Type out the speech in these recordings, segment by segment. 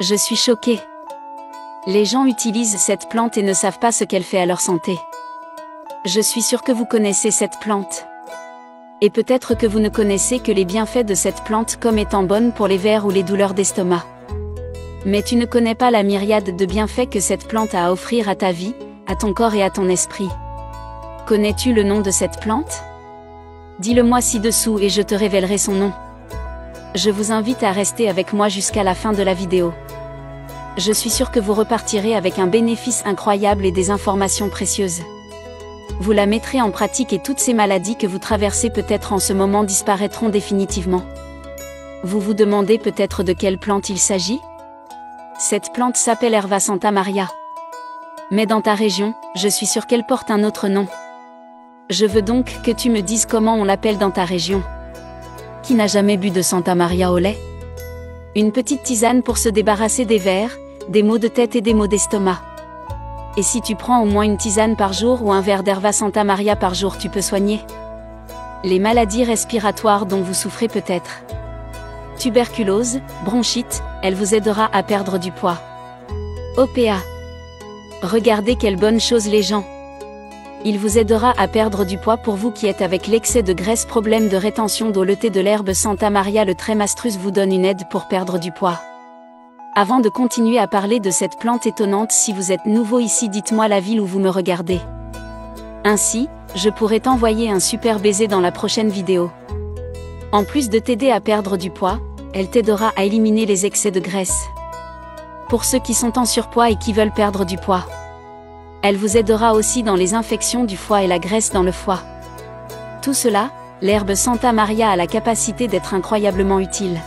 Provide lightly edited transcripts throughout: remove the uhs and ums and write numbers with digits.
Je suis choquée. Les gens utilisent cette plante et ne savent pas ce qu'elle fait à leur santé. Je suis sûre que vous connaissez cette plante. Et peut-être que vous ne connaissez que les bienfaits de cette plante comme étant bonne pour les vers ou les douleurs d'estomac. Mais tu ne connais pas la myriade de bienfaits que cette plante a à offrir à ta vie, à ton corps et à ton esprit. Connais-tu le nom de cette plante? Dis-le-moi ci-dessous et je te révélerai son nom. Je vous invite à rester avec moi jusqu'à la fin de la vidéo. Je suis sûre que vous repartirez avec un bénéfice incroyable et des informations précieuses. Vous la mettrez en pratique et toutes ces maladies que vous traversez peut-être en ce moment disparaîtront définitivement. Vous vous demandez peut-être de quelle plante il s'agit? Cette plante s'appelle Herba Santa Maria. Mais dans ta région, je suis sûre qu'elle porte un autre nom. Je veux donc que tu me dises comment on l'appelle dans ta région. Qui n'a jamais bu de Santa Maria au lait? Une petite tisane pour se débarrasser des vers, des maux de tête et des maux d'estomac. Et si tu prends au moins une tisane par jour ou un verre d'Herba Santa Maria par jour, tu peux soigner les maladies respiratoires dont vous souffrez peut-être. Tuberculose, bronchite, elle vous aidera à perdre du poids. OPA. Regardez quelle bonne chose les gens. Il vous aidera à perdre du poids pour vous qui êtes avec l'excès de graisse, problème de rétention d'eau. Le thé de l'herbe Santa Maria, le trémastrus vous donne une aide pour perdre du poids. Avant de continuer à parler de cette plante étonnante, si vous êtes nouveau ici, dites-moi la ville où vous me regardez. Ainsi, je pourrai t'envoyer un super baiser dans la prochaine vidéo. En plus de t'aider à perdre du poids, elle t'aidera à éliminer les excès de graisse. Pour ceux qui sont en surpoids et qui veulent perdre du poids. Elle vous aidera aussi dans les infections du foie et la graisse dans le foie. Tout cela, l'herbe Santa Maria a la capacité d'être incroyablement utile.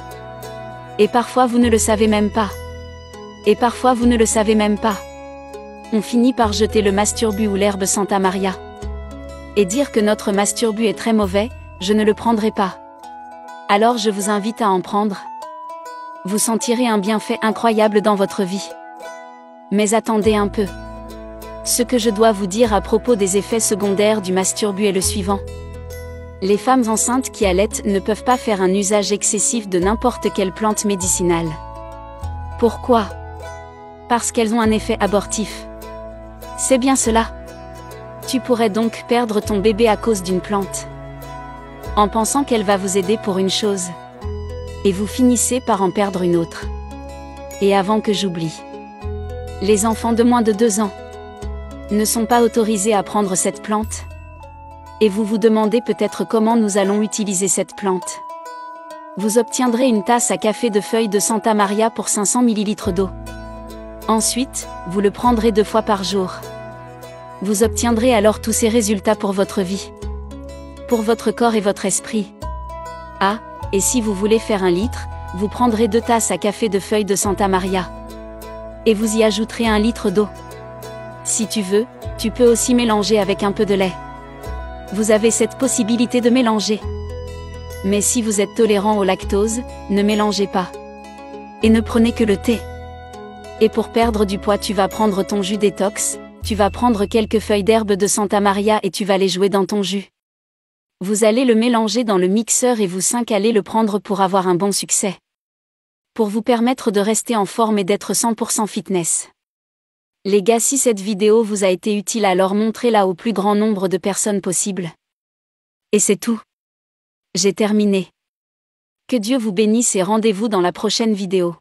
Et parfois vous ne le savez même pas. Et parfois vous ne le savez même pas. On finit par jeter le masturbu ou l'herbe Santa Maria. Et dire que notre masturbu est très mauvais, je ne le prendrai pas. Alors je vous invite à en prendre. Vous sentirez un bienfait incroyable dans votre vie. Mais attendez un peu. Ce que je dois vous dire à propos des effets secondaires du masturbu est le suivant. Les femmes enceintes qui allaitent ne peuvent pas faire un usage excessif de n'importe quelle plante médicinale. Pourquoi? Parce qu'elles ont un effet abortif. C'est bien cela. Tu pourrais donc perdre ton bébé à cause d'une plante. En pensant qu'elle va vous aider pour une chose. Et vous finissez par en perdre une autre. Et avant que j'oublie. Les enfants de moins de 2 ans ne sont pas autorisés à prendre cette plante. Et vous vous demandez peut-être comment nous allons utiliser cette plante. Vous obtiendrez une tasse à café de feuilles de Santa Maria pour 500 ml d'eau. Ensuite, vous le prendrez 2 fois par jour. Vous obtiendrez alors tous ces résultats pour votre vie. Pour votre corps et votre esprit. Ah, et si vous voulez faire 1 litre, vous prendrez 2 tasses à café de feuilles de Santa Maria. Et vous y ajouterez 1 litre d'eau. Si tu veux, tu peux aussi mélanger avec un peu de lait. Vous avez cette possibilité de mélanger. Mais si vous êtes tolérant au lactose, ne mélangez pas. Et ne prenez que le thé. Et pour perdre du poids, tu vas prendre ton jus détox, tu vas prendre quelques feuilles d'herbe de Santa Maria et tu vas les jouer dans ton jus. Vous allez le mélanger dans le mixeur et vous 5 allez le prendre pour avoir un bon succès. Pour vous permettre de rester en forme et d'être 100% fitness. Les gars, si cette vidéo vous a été utile, alors montrez-la au plus grand nombre de personnes possible. Et c'est tout. J'ai terminé. Que Dieu vous bénisse et rendez-vous dans la prochaine vidéo.